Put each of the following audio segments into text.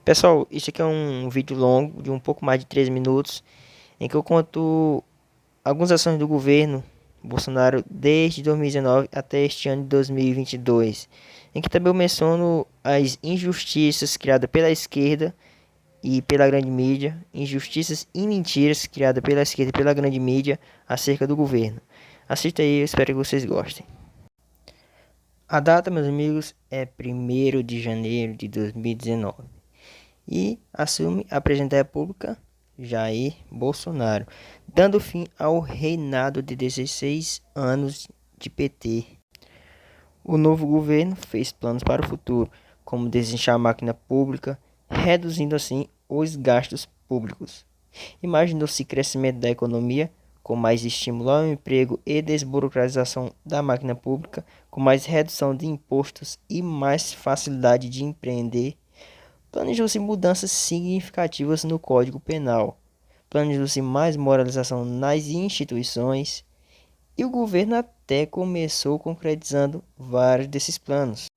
Pessoal, isso aqui é um vídeo longo, de um pouco mais de 3 minutos, em que eu conto algumas ações do governo Bolsonaro desde 2019 até este ano de 2022, em que também eu menciono as injustiças criadas pela esquerda e pela grande mídia, injustiças e mentiras criadas pela esquerda e pela grande mídia acerca do governo. Assista aí, eu espero que vocês gostem. A data, meus amigos, é 1º de janeiro de 2019. E assume a presidente da República, Jair Bolsonaro, dando fim ao reinado de 16 anos de PT. O novo governo fez planos para o futuro, como desinchar a máquina pública, reduzindo assim os gastos públicos. Imaginou-se crescimento da economia, com mais estímulo ao emprego e desburocratização da máquina pública, com mais redução de impostos e mais facilidade de empreender. Planejou-se mudanças significativas no Código Penal. Planejou-se mais moralização nas instituições. E o governo até começou concretizando vários desses planos.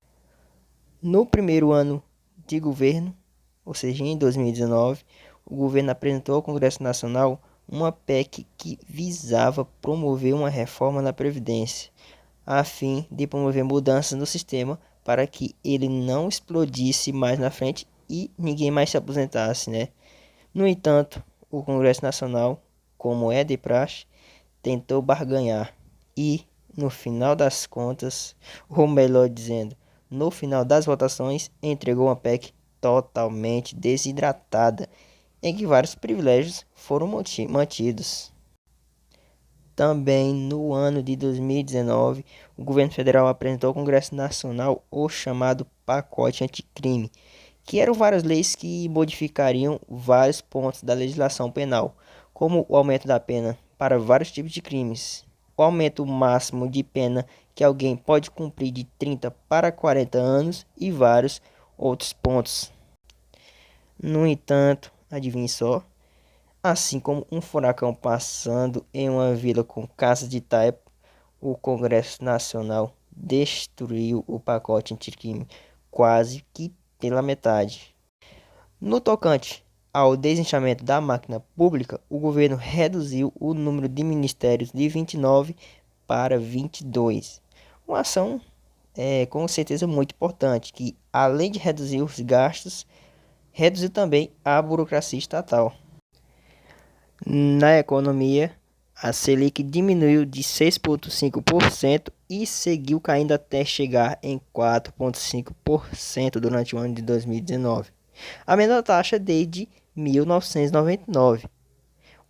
No primeiro ano de governo, ou seja, em 2019, o governo apresentou ao Congresso Nacional uma PEC que visava promover uma reforma na Previdência, a fim de promover mudanças no sistema para que ele não explodisse mais na frente e ninguém mais se aposentasse, né? No entanto, o Congresso Nacional, como é de praxe, tentou barganhar e, no final das contas, ou melhor dizendo, no final das votações, entregou uma PEC totalmente desidratada, em que vários privilégios foram mantidos. Também no ano de 2019, o governo federal apresentou ao Congresso Nacional o chamado Pacote Anticrime, que eram várias leis que modificariam vários pontos da legislação penal, como o aumento da pena para vários tipos de crimes, o aumento máximo de pena que alguém pode cumprir de 30 para 40 anos e vários outros pontos. No entanto, adivinhe só, assim como um furacão passando em uma vila com casas de taipa, o Congresso Nacional destruiu o pacote anticrime quase que pela metade. No tocante ao desinchamente da máquina pública, o governo reduziu o número de ministérios de 29 para 22. Uma ação com certeza muito importante, que além de reduzir os gastos, reduziu também a burocracia estatal. Na economia, a Selic diminuiu de 6,5% e seguiu caindo até chegar em 4,5% durante o ano de 2019, a menor taxa desde 1999.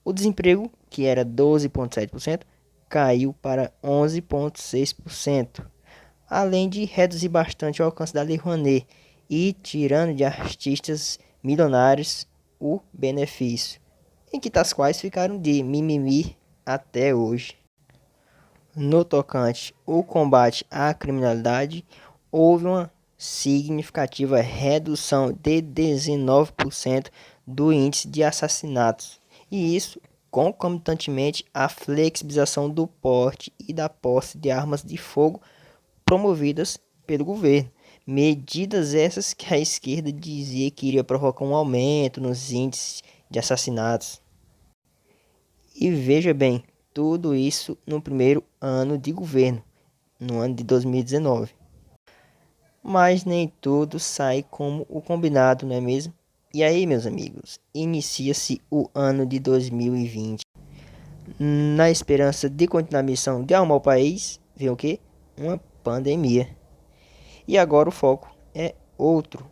O desemprego, que era 12,7%, caiu para 11,6%, além de reduzir bastante o alcance da Lei Rouanet e tirando de artistas milionários o benefício, em que tais quais ficaram de mimimi até hoje. No tocante ao combate à criminalidade, houve uma significativa redução de 19% do índice de assassinatos, e isso concomitantemente à flexibilização do porte e da posse de armas de fogo promovidas pelo governo. Medidas essas que a esquerda dizia que iria provocar um aumento nos índices de assassinatos. E veja bem, tudo isso no primeiro ano de governo, no ano de 2019. Mas nem tudo sai como o combinado, não é mesmo? E aí, meus amigos, inicia-se o ano de 2020. Na esperança de continuar a missão de arrumar o país, vem o quê? Uma pandemia. E agora o foco é outro.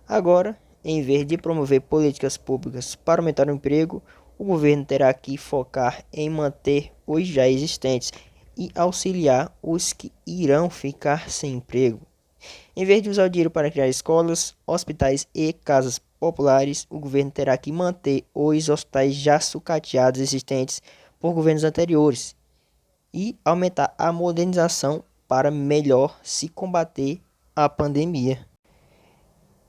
Agora, em vez de promover políticas públicas para aumentar o emprego, o governo terá que focar em manter os já existentes e auxiliar os que irão ficar sem emprego. Em vez de usar o dinheiro para criar escolas, hospitais e casas populares, o governo terá que manter os hospitais já sucateados existentes por governos anteriores e aumentar a modernização para melhor se combater a pandemia.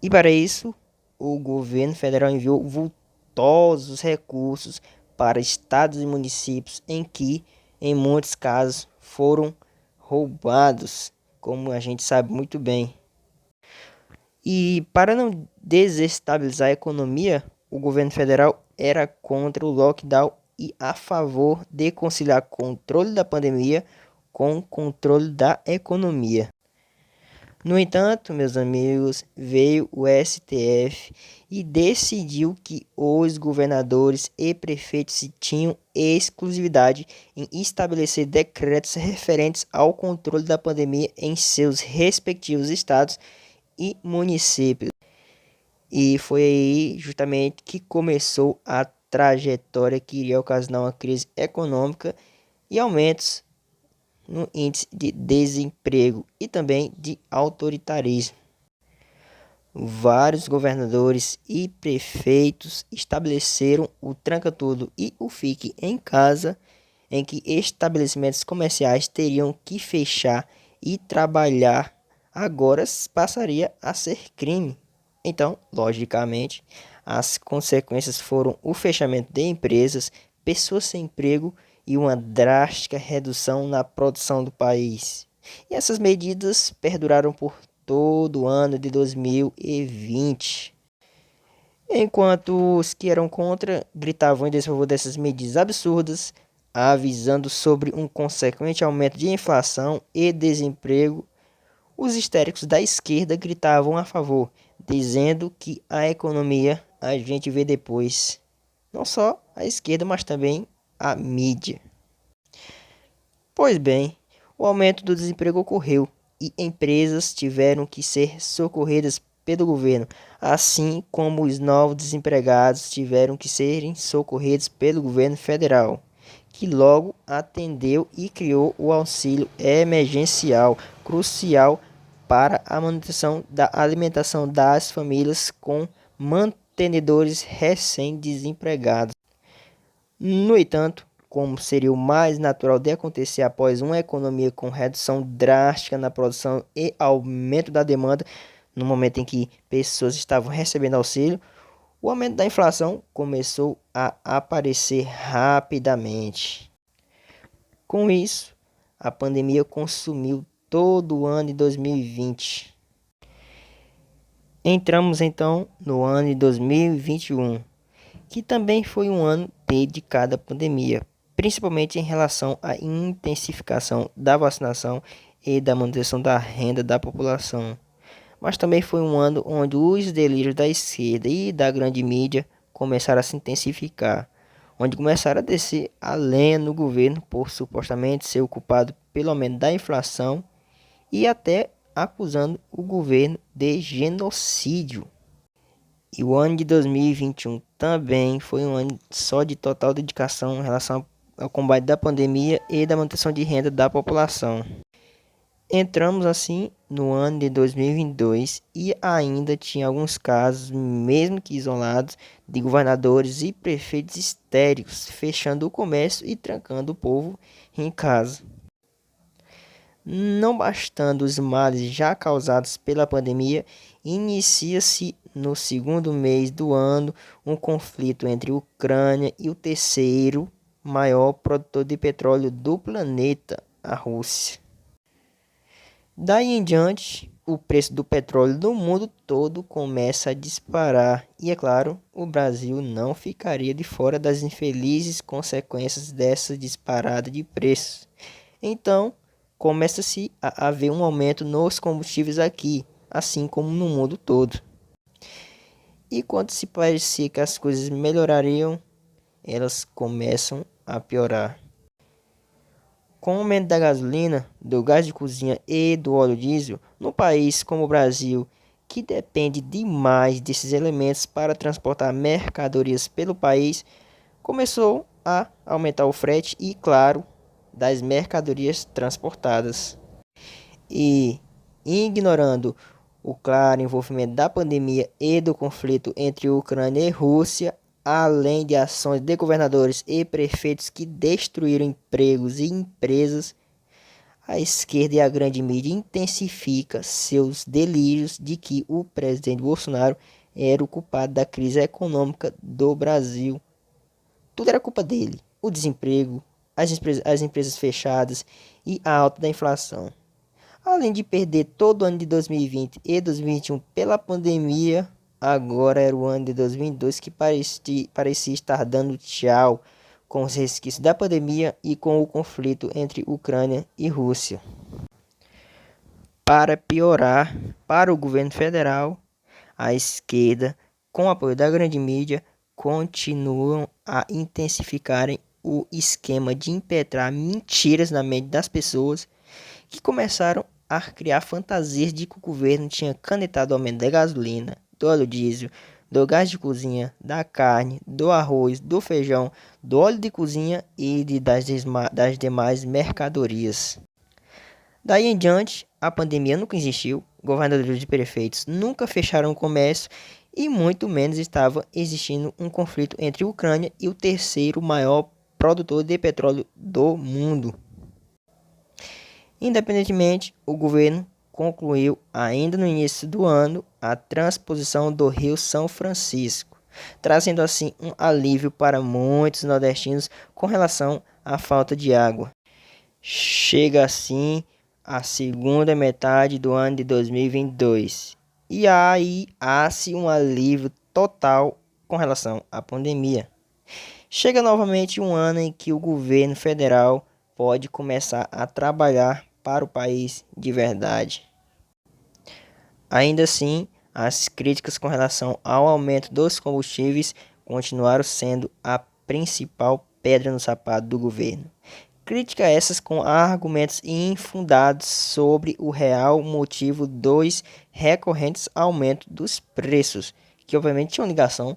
E para isso, o governo federal enviou vultosos recursos para estados e municípios em que, em muitos casos, foram roubados, como a gente sabe muito bem. E para não desestabilizar a economia, o governo federal era contra o lockdown e a favor de conciliar controle da pandemia com controle da economia. No entanto, meus amigos, veio o STF e decidiu que os governadores e prefeitos tinham exclusividade em estabelecer decretos referentes ao controle da pandemia em seus respectivos estados e municípios. E foi aí justamente que começou a trajetória que iria ocasionar uma crise econômica e aumentos no índice de desemprego e também de autoritarismo. Vários governadores e prefeitos estabeleceram o tranca-tudo e o fique em casa, em que estabelecimentos comerciais teriam que fechar e trabalhar agora passaria a ser crime. Então, logicamente, as consequências foram o fechamento de empresas, pessoas sem emprego e uma drástica redução na produção do país. E essas medidas perduraram por todo o ano de 2020. Enquanto os que eram contra gritavam em desfavor dessas medidas absurdas, avisando sobre um consequente aumento de inflação e desemprego, os histéricos da esquerda gritavam a favor, dizendo que a economia a gente vê depois. Não só a esquerda, mas também a mídia. Pois bem, o aumento do desemprego ocorreu e empresas tiveram que ser socorridas pelo governo, assim como os novos desempregados tiveram que serem socorridos pelo governo federal, que logo atendeu e criou o auxílio emergencial, crucial para a manutenção da alimentação das famílias com mantenedores recém-desempregados. No entanto, como seria o mais natural de acontecer após uma economia com redução drástica na produção e aumento da demanda, no momento em que pessoas estavam recebendo auxílio, o aumento da inflação começou a aparecer rapidamente. Com isso, a pandemia consumiu todo o ano de 2020. Entramos então no ano de 2021, que também foi um ano dedicado à pandemia, principalmente em relação à intensificação da vacinação e da manutenção da renda da população. Mas também foi um ano onde os delírios da esquerda e da grande mídia começaram a se intensificar, onde começaram a descer a lenha no governo por supostamente ser o culpado pelo aumento da inflação e até acusando o governo de genocídio. E o ano de 2021 também foi um ano só de total dedicação em relação ao combate da pandemia e da manutenção de renda da população. Entramos assim no ano de 2022 e ainda tinha alguns casos, mesmo que isolados, de governadores e prefeitos histéricos, fechando o comércio e trancando o povo em casa. Não bastando os males já causados pela pandemia, inicia-se no segundo mês do ano um conflito entre a Ucrânia e o terceiro maior produtor de petróleo do planeta, a Rússia. Daí em diante, o preço do petróleo do mundo todo começa a disparar e, é claro, o Brasil não ficaria de fora das infelizes consequências dessa disparada de preços. Então, começa-se a haver um aumento nos combustíveis aqui, assim como no mundo todo. E quando se parecia que as coisas melhorariam, elas começam a piorar. Com o aumento da gasolina, do gás de cozinha e do óleo diesel, no país como o Brasil, que depende demais desses elementos para transportar mercadorias pelo país, começou a aumentar o frete e, claro, das mercadorias transportadas. E, ignorando o claro envolvimento da pandemia e do conflito entre Ucrânia e Rússia, além de ações de governadores e prefeitos que destruíram empregos e empresas, a esquerda e a grande mídia intensifica seus delírios de que o presidente Bolsonaro era o culpado da crise econômica do Brasil. Tudo era culpa dele: o desemprego, as empresas fechadas e a alta da inflação. Além de perder todo o ano de 2020 e 2021 pela pandemia, agora era o ano de 2022 que parecia estar dando tchau com os resquícios da pandemia e com o conflito entre Ucrânia e Rússia. Para piorar, para o governo federal, a esquerda, com o apoio da grande mídia, continuam a intensificarem o esquema de impetrar mentiras na mente das pessoas que começaram a criar fantasias de que o governo tinha canetado o aumento da gasolina, do óleo diesel, do gás de cozinha, da carne, do arroz, do feijão, do óleo de cozinha e das demais mercadorias. Daí em diante, a pandemia nunca existiu, governadores e prefeitos nunca fecharam o comércio e muito menos estava existindo um conflito entre a Ucrânia e o terceiro maior produtor de petróleo do mundo. Independentemente, o governo concluiu ainda no início do ano a transposição do Rio São Francisco, trazendo assim um alívio para muitos nordestinos com relação à falta de água. Chega assim a segunda metade do ano de 2022 e aí há-se um alívio total com relação à pandemia. Chega novamente um ano em que o governo federal pode começar a trabalhar para o país de verdade. Ainda assim, as críticas com relação ao aumento dos combustíveis continuaram sendo a principal pedra no sapato do governo. Críticas essas com argumentos infundados sobre o real motivo dos recorrentes aumentos dos preços, que obviamente tinham ligação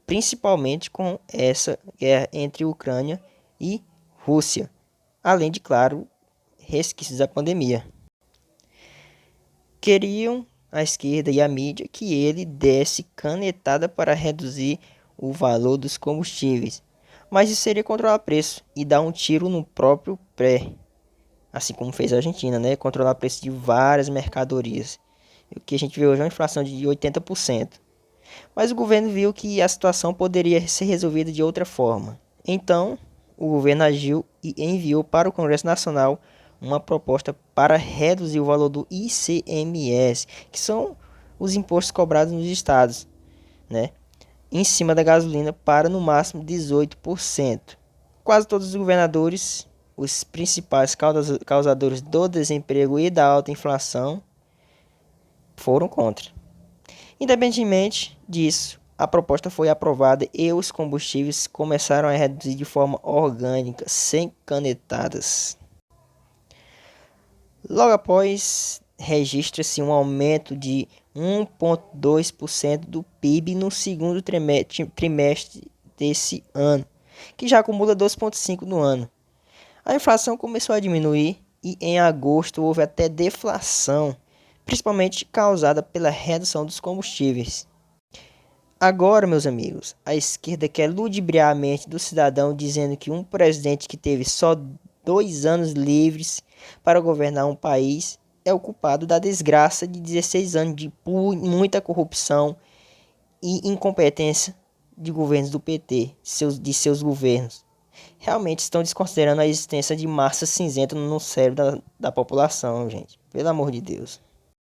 principalmente com essa guerra entre Ucrânia e Rússia, além de, claro, resquícios da pandemia. Queriam a esquerda e a mídia que ele desse canetada para reduzir o valor dos combustíveis, mas isso seria controlar preço e dar um tiro no próprio pé, assim como fez a Argentina, né? Controlar o preço de várias mercadorias. O que a gente vê hoje é uma inflação de 80%. Mas o governo viu que a situação poderia ser resolvida de outra forma. Então, o governo agiu e enviou para o Congresso Nacional uma proposta para reduzir o valor do ICMS, que são os impostos cobrados nos estados, né? Em cima da gasolina para no máximo 18%. Quase todos os governadores, os principais causadores do desemprego e da alta inflação, foram contra. Independentemente disso, a proposta foi aprovada e os combustíveis começaram a reduzir de forma orgânica, sem canetadas. Logo após, registra-se um aumento de 1,2% do PIB no segundo trimestre desse ano, que já acumula 2,5% no ano. A inflação começou a diminuir e em agosto houve até deflação, principalmente causada pela redução dos combustíveis. Agora, meus amigos, a esquerda quer ludibriar a mente do cidadão dizendo que um presidente que teve só 2 anos livres para governar um país é o culpado da desgraça de 16 anos de muita corrupção e incompetência de governos do PT, de seus governos. Realmente estão desconsiderando a existência de massa cinzenta no cérebro da população, gente. Pelo amor de Deus.